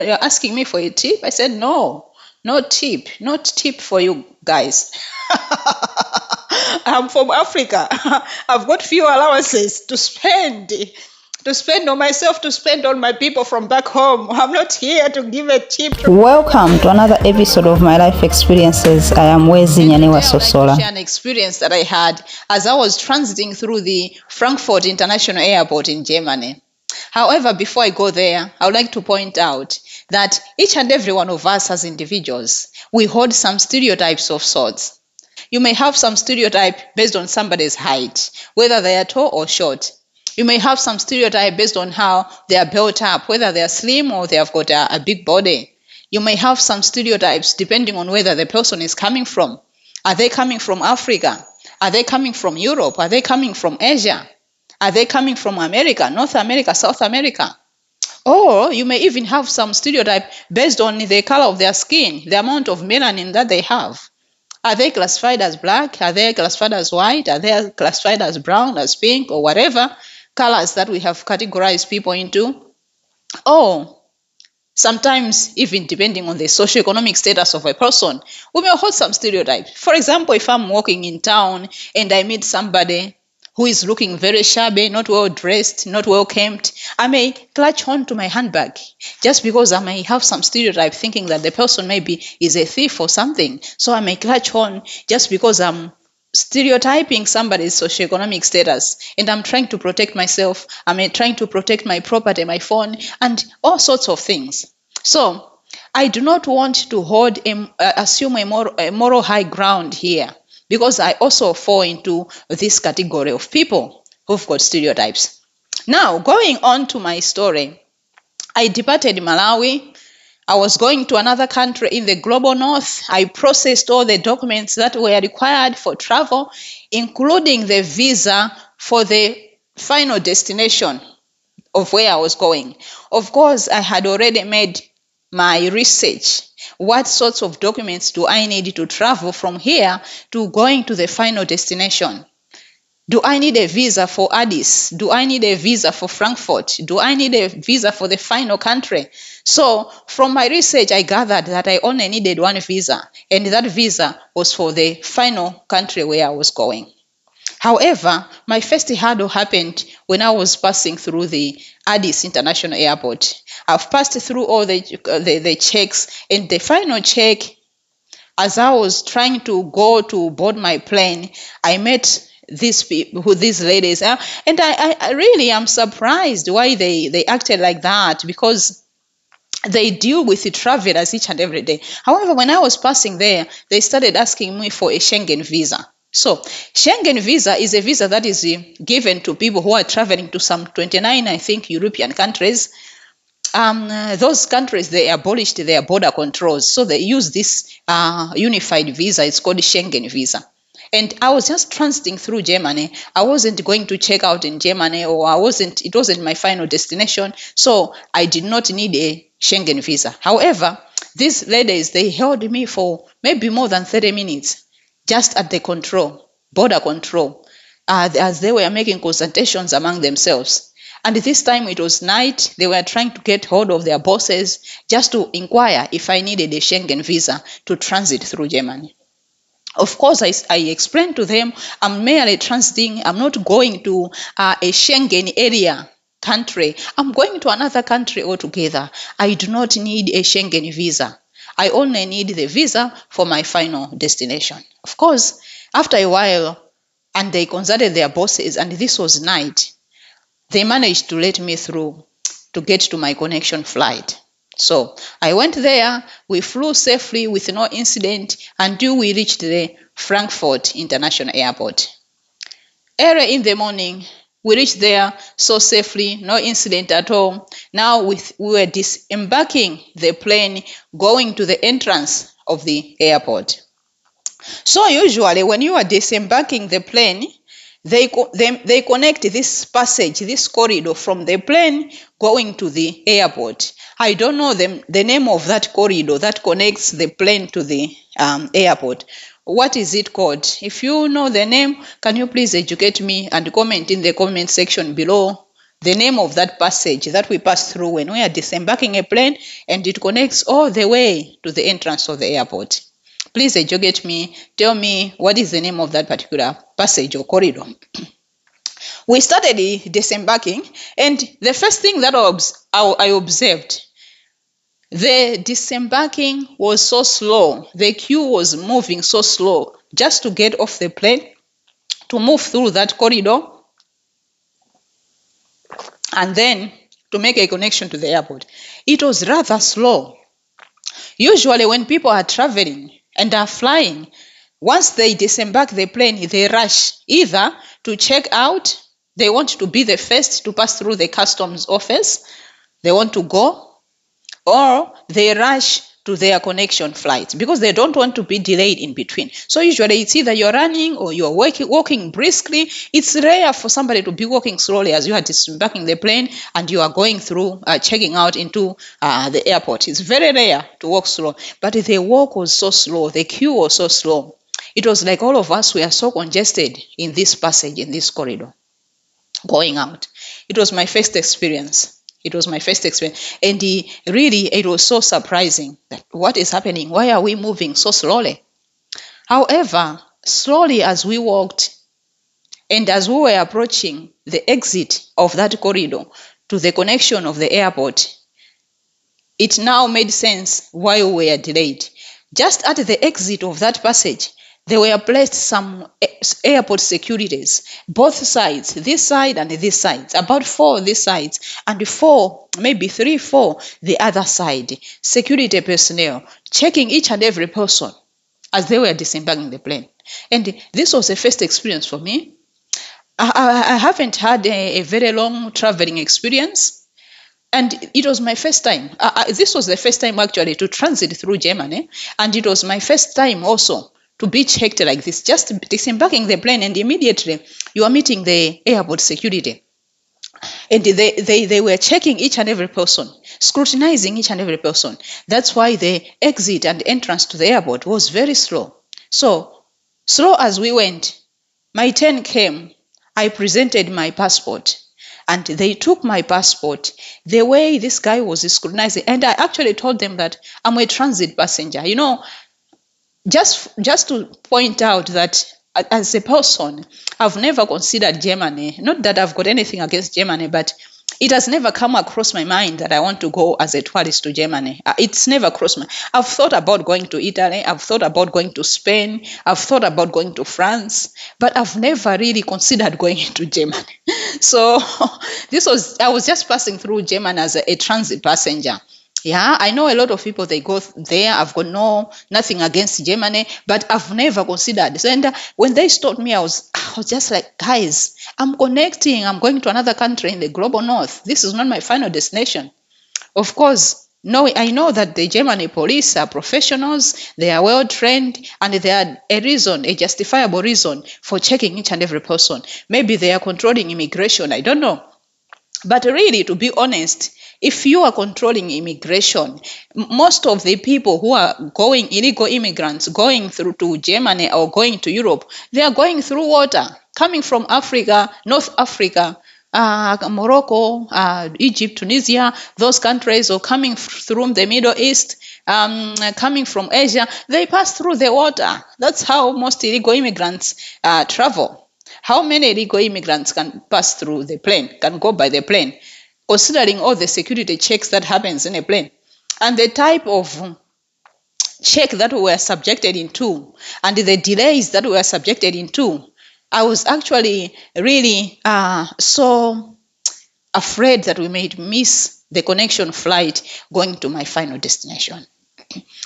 You're asking me for a tip? I said, no, no tip, not tip for you guys. I'm from Africa. I've got few allowances to spend on myself, to spend on my people from back home. I'm not here to give a tip. Welcome to another episode of My Life Experiences. I am Wezi Nyanewa Sosola. An experience that I had as I was transiting through the Frankfurt International Airport in Germany. However, before I go there, I would like to point out that each and every one of us as individuals, we hold some stereotypes of sorts. You may have some stereotype based on somebody's height, whether they are tall or short. You may have some stereotype based on how they are built up, whether they are slim or they have got a big body. You may have some stereotypes depending on whether the person is coming from. Are they coming from Africa? Are they coming from Europe? Are they coming from Asia? Are they coming from America, North America, South America? Or you may even have some stereotype based on the color of their skin, the amount of melanin that they have. Are they classified as black? Are they classified as white? Are they classified as brown, as pink, or whatever colors that we have categorized people into? Or sometimes, even depending on the socioeconomic status of a person, we may hold some stereotypes. For example, if I'm walking in town and I meet somebody who is looking very shabby, not well dressed, not well kempt, I may clutch on to my handbag just because I may have some stereotype thinking that the person maybe is a thief or something. So I may clutch on just because I'm stereotyping somebody's socioeconomic status and I'm trying to protect myself. I'm trying to protect my property, my phone, and all sorts of things. So I do not want to assume a moral high ground here, because I also fall into this category of people who've got stereotypes. Now, going on to my story, I departed Malawi. I was going to another country in the global north. I processed all the documents that were required for travel, including the visa for the final destination of where I was going. Of course, I had already made my research. What sorts of documents do I need to travel from here to going to the final destination? Do I need a visa for Addis? Do I need a visa for Frankfurt? Do I need a visa for the final country? So from my research, I gathered that I only needed one visa, and that visa was for the final country where I was going. However, my first hurdle happened when I was passing through the Addis International Airport. I've passed through all the checks, and the final check, as I was trying to go to board my plane, I met these ladies, and I really am surprised why they acted like that, because they deal with the travelers each and every day. However, when I was passing there, they started asking me for a Schengen visa. So Schengen visa is a visa that is given to people who are traveling to some 29, I think, European countries. Those countries, they abolished their border controls, so they use this unified visa. It's called Schengen visa. And I was just transiting through Germany. I wasn't going to check out in Germany, or it wasn't my final destination. So I did not need a Schengen visa. However, these ladies, they held me for maybe more than 30 minutes just at the border control, as they were making consultations among themselves. And this time it was night. They were trying to get hold of their bosses just to inquire if I needed a Schengen visa to transit through Germany. Of course, I explained to them, I'm merely transiting. I'm not going to a Schengen area country. I'm going to another country altogether. I do not need a Schengen visa. I only need the visa for my final destination. Of course, after a while, and they consulted their bosses, and this was night, they managed to let me through to get to my connection flight. So I went there. We flew safely with no incident until we reached the Frankfurt International Airport. Early in the morning, we reached there so safely, no incident at all. Now we were disembarking the plane, going to the entrance of the airport. So usually when you are disembarking the plane, they connect this passage, this corridor from the plane going to the airport. I don't know the name of that corridor that connects the plane to the airport. What is it called? If you know the name, can you please educate me and comment in the comment section below the name of that passage that we pass through when we are disembarking a plane, and it connects all the way to the entrance of the airport. Please educate me, tell me what is the name of that particular passage or corridor. We started disembarking, and the first thing that I observed, the disembarking was so slow. The queue was moving so slow just to get off the plane, to move through that corridor, and then to make a connection to the airport. It was rather slow. Usually when people are traveling and are flying, once they disembark the plane, they rush either to check out, they want to be the first to pass through the customs office, they want to go, or they rush to their connection flights because they don't want to be delayed in between. So usually it's either you're running or you're walking briskly. It's rare for somebody to be walking slowly as you are disembarking the plane and you are going through, checking out into the airport. It's very rare to walk slow, but the walk was so slow, the queue was so slow. It was like all of us were so congested in this passage, in this corridor, going out. It was my first experience. It was my first experience. And really, it was so surprising that what is happening? Why are we moving so slowly? However, slowly as we walked and as we were approaching the exit of that corridor to the connection of the airport, it now made sense why we were delayed. Just at the exit of that passage, there were placed some airport securities, both sides, this side and this side, about 4 on this side, and 4, maybe 3, 4, the other side. Security personnel checking each and every person as they were disembarking the plane. And this was a first experience for me. I haven't had a very long traveling experience, and it was my first time. This was the first time actually to transit through Germany, and it was my first time also to be checked like this, just disembarking the plane, and immediately you are meeting the airport security. And they were checking each and every person, scrutinizing each and every person. That's why the exit and entrance to the airport was very slow. So, slow as we went, my turn came. I presented my passport, and they took my passport. The way this guy was scrutinizing, and I actually told them that I'm a transit passenger. You know, just to point out that as a person, I've never considered Germany. Not that I've got anything against Germany, but it has never come across my mind that I want to go as a tourist to Germany. It's never crossed my. I've thought about going to Italy. I've thought about going to Spain. I've thought about going to France, but I've never really considered going to Germany. So I was just passing through Germany as a transit passenger. Yeah, I know a lot of people, they go there. I've got nothing against Germany, but I've never considered. So, and when they stopped me, I was just like, guys, I'm connecting. I'm going to another country in the global north. This is not my final destination. Of course, no, I know that the Germany police are professionals. They are well trained, and they are a justifiable reason for checking each and every person. Maybe they are controlling immigration. I don't know. But really, to be honest, if you are controlling immigration, most of the people who are illegal immigrants going through to Germany or going to Europe, they are going through water, coming from Africa, North Africa, Morocco, Egypt, Tunisia, those countries, or coming through the Middle East, coming from Asia. They pass through the water. That's how most illegal immigrants travel. How many illegal immigrants can pass through the plane, can go by the plane, considering all the security checks that happens in a plane and the type of check that we were subjected into and the delays that we were subjected into? I was actually really so afraid that we might miss the connection flight going to my final destination.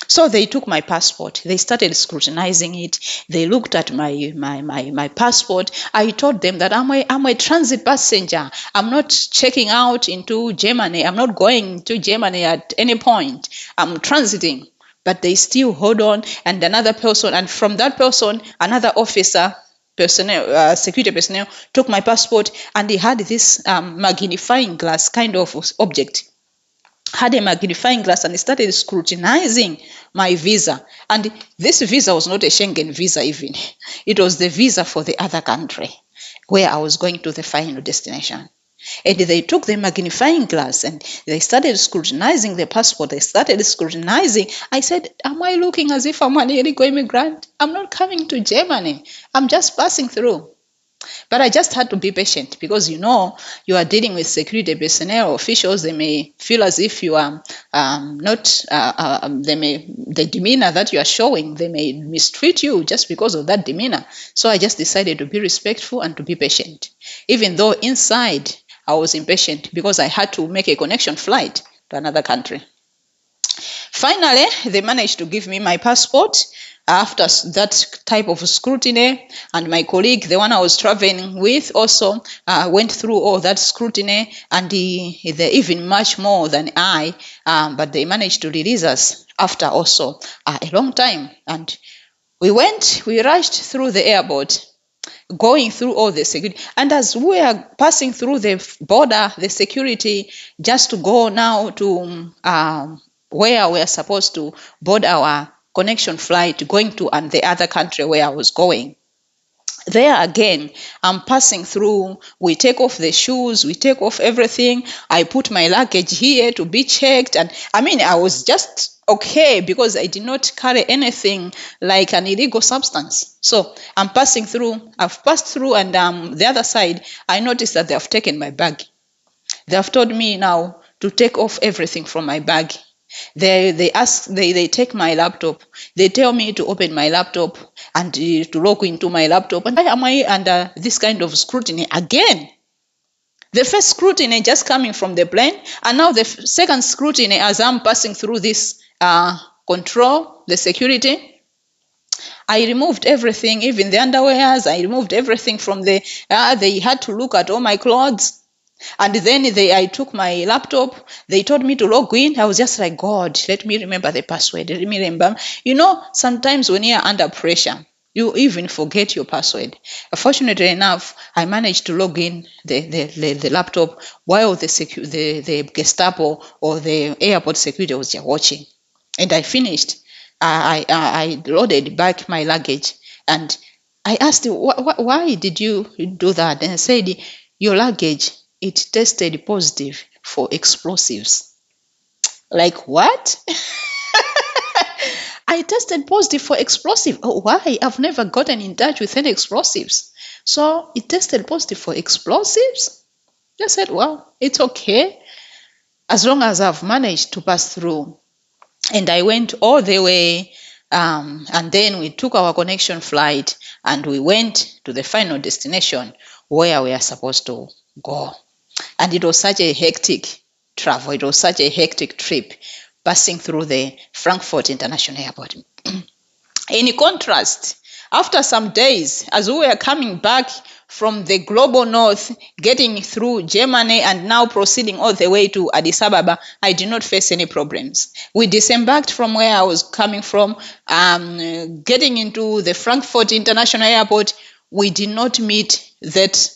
So they took my passport. They started scrutinizing it. They looked at my passport. I told them that I'm a transit passenger. I'm not checking out into Germany. I'm not going to Germany at any point. I'm transiting. But they still hold on. And another person, and from that person, another officer, security personnel, took my passport, and he had this magnifying glass kind of object. Had a magnifying glass, and he started scrutinizing my visa. And this visa was not a Schengen visa even. It was the visa for the other country where I was going to the final destination. And they took the magnifying glass and they started scrutinizing the passport. They started scrutinizing. I said, am I looking as if I'm an illegal immigrant? I'm not coming to Germany. I'm just passing through. But I just had to be patient because, you are dealing with security personnel officials. They may feel as if you are not, the demeanor that you are showing, they may mistreat you just because of that demeanor. So I just decided to be respectful and to be patient. Even though inside I was impatient because I had to make a connection flight to another country. Finally, they managed to give me my passport after that type of scrutiny, and my colleague, the one I was traveling with, also went through all that scrutiny, and they even much more than I, but they managed to release us after also a long time. And we rushed through the airport, going through all the security. And as we are passing through the border, the security, just to go now to where we are supposed to board our connection flight, going to and the other country where I was going. There again, I'm passing through. We take off the shoes, we take off everything. I put my luggage here to be checked. And I was just okay because I did not carry anything like an illegal substance. So I'm passing through. I've passed through, and the other side, I noticed that they have taken my bag. They have told me now to take off everything from my bag. They take my laptop. They tell me to open my laptop and to log into my laptop. And why am I under this kind of scrutiny again? The first scrutiny just coming from the plane, and now the second scrutiny as I'm passing through this control, the security. I removed everything, even the underwears. I removed everything from they had to look at all my clothes. And then I took my laptop. They told me to log in. I was just like, God, let me remember the password. Let me remember. Sometimes when you're under pressure, you even forget your password. Fortunately enough, I managed to log in the laptop while the Gestapo or the airport security was just watching. And I finished. I loaded back my luggage, and I asked, why did you do that? And I said, your luggage, it tested positive for explosives. Like what? I tested positive for explosive. Oh, why? I've never gotten in touch with any explosives. So it tested positive for explosives? I said, well, it's okay as long as I've managed to pass through. And I went all the way, and then we took our connection flight and we went to the final destination where we are supposed to go. And it was such a hectic travel. It was such a hectic trip passing through the Frankfurt International Airport. In contrast, after some days, as we were coming back from the global north, getting through Germany and now proceeding all the way to Addis Ababa, I did not face any problems. We disembarked from where I was coming from, getting into the Frankfurt International Airport. We did not meet that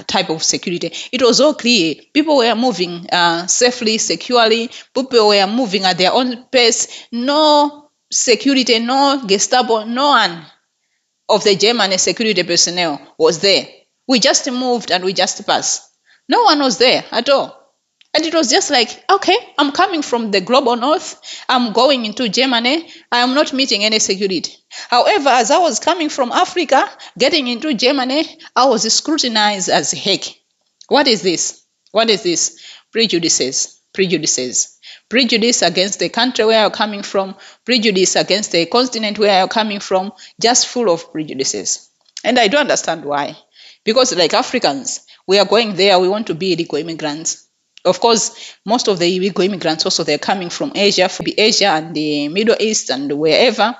type of security. It was all clear. People were moving safely, securely. People were moving at their own pace. No security, no Gestapo, no one of the German security personnel was there. We just moved and we just passed. No one was there at all. And it was just like, okay, I'm coming from the global north. I'm going into Germany. I am not meeting any security. However, as I was coming from Africa, getting into Germany, I was scrutinized as heck. What is this? What is this? Prejudices. Prejudice against the country where you're coming from, prejudice against the continent where you're coming from, just full of prejudices. And I don't understand why. Because like Africans, we are going there, we want to be illegal immigrants. Of course, most of the illegal immigrants also, they're coming from Asia and the Middle East and wherever.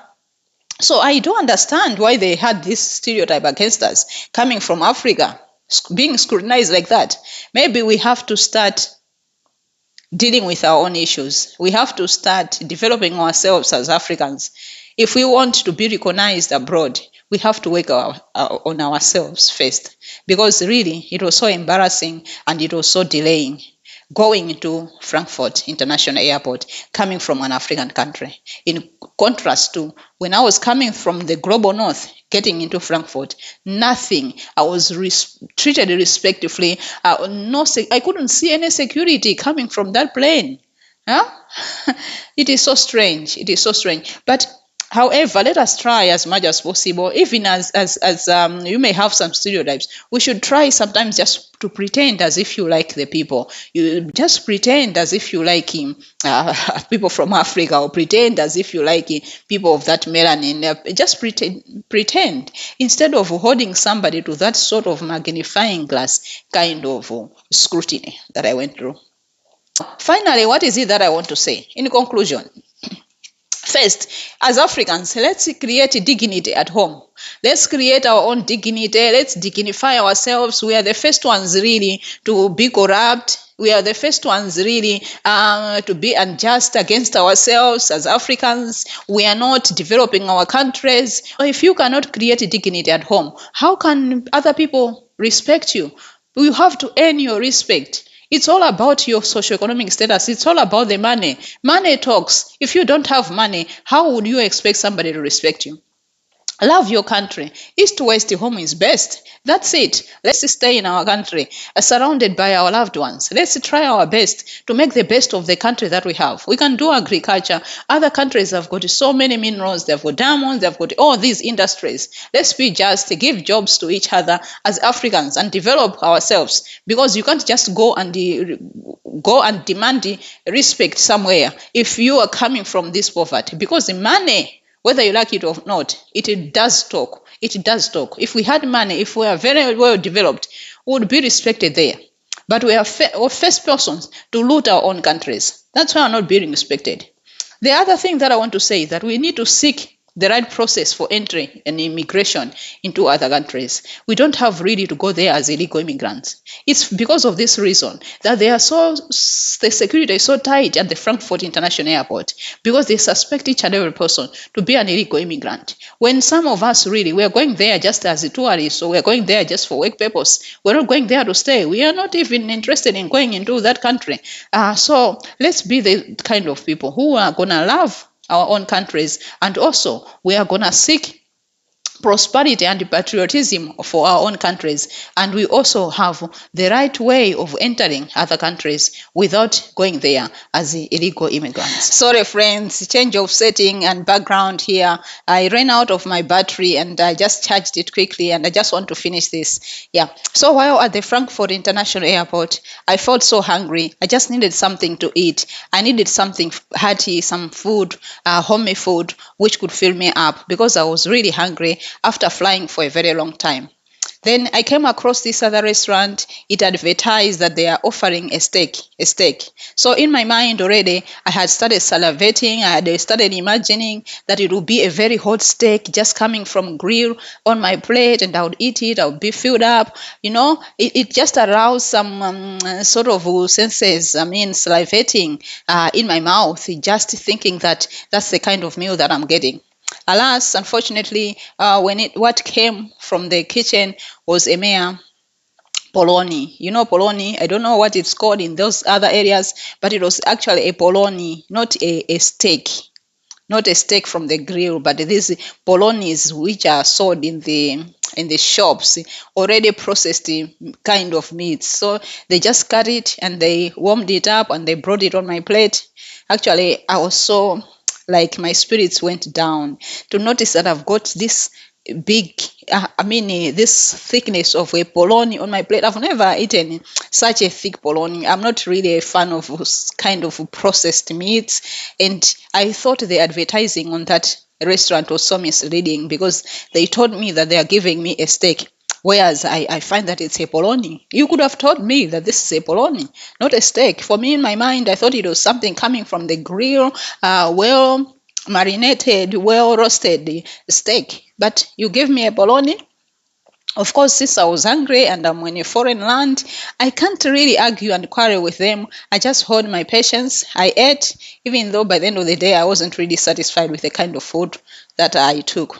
So I don't understand why they had this stereotype against us coming from Africa, being scrutinized like that. Maybe we have to start dealing with our own issues. We have to start developing ourselves as Africans. If we want to be recognized abroad, we have to work on ourselves first, because really it was so embarrassing and it was so delaying. going into Frankfurt International Airport, coming from an African country. In contrast to when I was coming from the global north, getting into Frankfurt, nothing. I was treated respectfully. I couldn't see any security coming from that plane. Huh? It is so strange. It is so strange. But however, let us try as much as possible, even as you may have some stereotypes. We should try sometimes just to pretend as if you like the people. You just pretend as if you like people from Africa, or pretend as if you like people of that melanin. Just pretend instead of holding somebody to that sort of magnifying glass kind of scrutiny that I went through. Finally, what is it that I want to say in conclusion? First, as Africans, let's create dignity at home. Let's create our own dignity. Let's dignify ourselves. We are the first ones really to be corrupt. We are the first ones really to be unjust against ourselves as Africans. We are not developing our countries. If you cannot create dignity at home, how can other people respect you? You have to earn your respect. It's all about your socioeconomic status. It's all about the money. Money talks. If you don't have money, how would you expect somebody to respect you? Love your country. East, west, home is best. That's it. Let's stay in our country, surrounded by our loved ones. Let's try our best to make the best of the country that we have. We can do agriculture. Other countries have got so many minerals. They've got diamonds. They've got all these industries. Let's be just, give jobs to each other as Africans and develop ourselves. Because you can't just go and demand respect somewhere if you are coming from this poverty. Because the money, whether you like it or not, it does talk. It does talk. If we had money, if we are very well developed, we would be respected there. But we are first persons to loot our own countries. That's why we're not being respected. The other thing that I want to say is that we need to seek the right process for entry and immigration into other countries. We don't have really to go there as illegal immigrants. It's because of this reason that the security is so tight at the Frankfurt International Airport, because they suspect each and every person to be an illegal immigrant. When some of us really, we are going there just as a tourist, so we are going there just for work purpose. We're not going there to stay. We are not even interested in going into that country. So let's be the kind of people who are going to love our own countries, and also we are going to seek prosperity and patriotism for our own countries, and we also have the right way of entering other countries without going there as illegal immigrants. Sorry friends, change of setting and background here. I ran out of my battery and I just charged it quickly, and I just want to finish this. So while at the Frankfurt International Airport, I felt so hungry. I just needed something to eat. I needed something hearty, some food, homey food, which could fill me up, because I was really hungry after flying for a very long time. Then I came across this other restaurant. It advertised that they are offering a steak. So in my mind already, I had started salivating. I had started imagining that it would be a very hot steak just coming from grill on my plate, and I would eat it. I would be filled up. It just aroused some sort of senses. Salivating in my mouth, just thinking that that's the kind of meal that I'm getting. Alas, unfortunately, what came from the kitchen was a mere polony. Polony, I don't know what it's called in those other areas, but it was actually a polony, not a steak. Not a steak from the grill, but these polonies which are sold in the shops, already processed kind of meat. So they just cut it and they warmed it up and they brought it on my plate. Actually, I was so, like, my spirits went down to notice that I've got this big, this thickness of a polony on my plate. I've never eaten such a thick polony. I'm not really a fan of kind of processed meats, and I thought the advertising on that restaurant was so misleading, because they told me that they are giving me a steak, whereas I find that it's a polony. You could have told me that this is a polony, not a steak. For me, in my mind, I thought it was something coming from the grill, well marinated, well roasted steak. But you gave me a polony. Of course, since I was hungry and I'm in a foreign land, I can't really argue and quarrel with them. I just hold my patience. I ate, even though by the end of the day, I wasn't really satisfied with the kind of food that I took.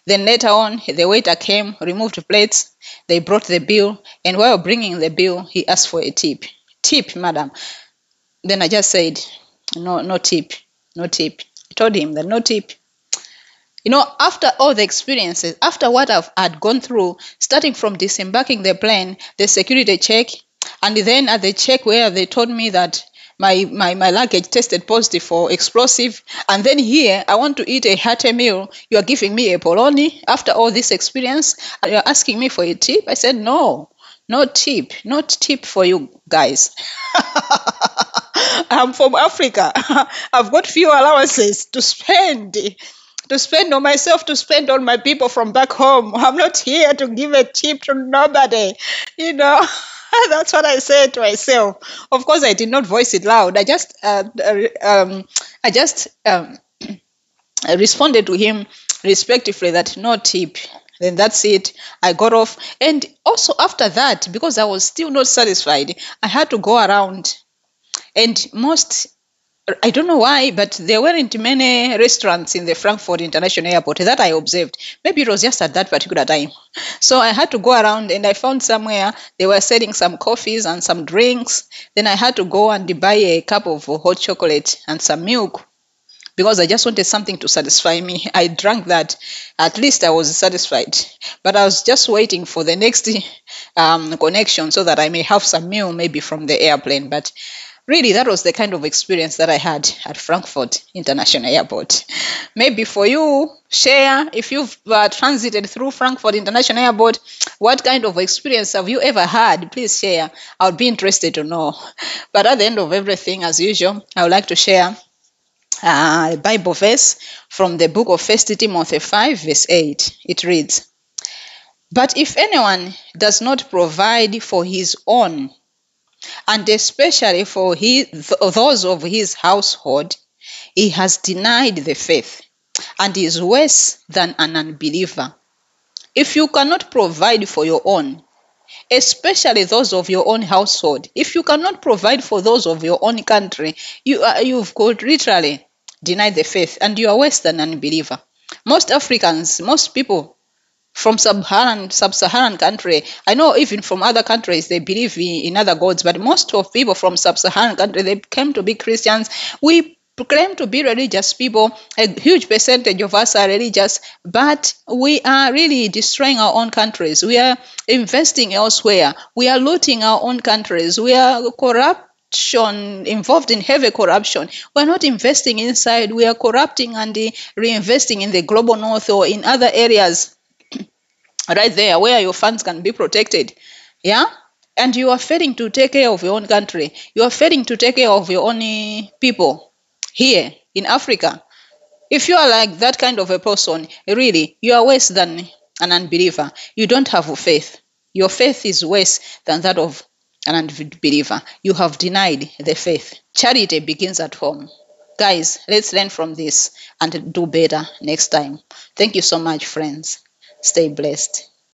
Then later on, the waiter came, removed the plates, they brought the bill, and while bringing the bill, he asked for a tip. tip, madam. Then I just said, no, no tip, no tip. I told him that no tip. After all the experiences, after what I'd gone through, starting from disembarking the plane, the security check, and then at the check where they told me that my luggage tested positive for explosive, and then here I want to eat a hearty meal. You are giving me a polony after all this experience, and you're asking me for a tip. I said, no, no tip, not tip for you guys. I'm from Africa. I've got few allowances to spend on myself, to spend on my people from back home. I'm not here to give a tip to nobody, you know. That's what I said to myself. Of course, I did not voice it loud. I just responded to him respectively that no tip. Then that's it. I got off. And also after that, because I was still not satisfied, I had to go around. And I don't know why, but there weren't many restaurants in the Frankfurt International Airport that I observed. Maybe it was just at that particular time. So I had to go around, and I found somewhere they were selling some coffees and some drinks. Then I had to go and buy a cup of hot chocolate and some milk, because I just wanted something to satisfy me. I drank that. At least I was satisfied. But I was just waiting for the next connection so that I may have some meal maybe from the airplane. But really, that was the kind of experience that I had at Frankfurt International Airport. Maybe for you, share if you've transited through Frankfurt International Airport, what kind of experience have you ever had? Please share. I would be interested to know. But at the end of everything, as usual, I would like to share a Bible verse from the book of 1 Timothy 5, verse 8. It reads, "But if anyone does not provide for his own, and especially for those of his household, he has denied the faith and is worse than an unbeliever." If you cannot provide for your own, especially those of your own household, if you cannot provide for those of your own country, you've got literally denied the faith, and you are worse than an unbeliever. Most Africans, most people from sub-Saharan country, I know even from other countries, they believe in other gods, but most of people from sub-Saharan country, they claim to be Christians. We claim to be religious people. A huge percentage of us are religious, but we are really destroying our own countries. We are investing elsewhere. We are looting our own countries. We are involved in heavy corruption. We're not investing inside. We are corrupting and reinvesting in the global north or in other areas right there where your funds can be protected. Yeah? And you are failing to take care of your own country. You are failing to take care of your own people here in Africa. If you are like that kind of a person, really, you are worse than an unbeliever. You don't have faith. Your faith is worse than that of an unbeliever. You have denied the faith. Charity begins at home. Guys, let's learn from this and do better next time. Thank you so much, friends. Stay blessed.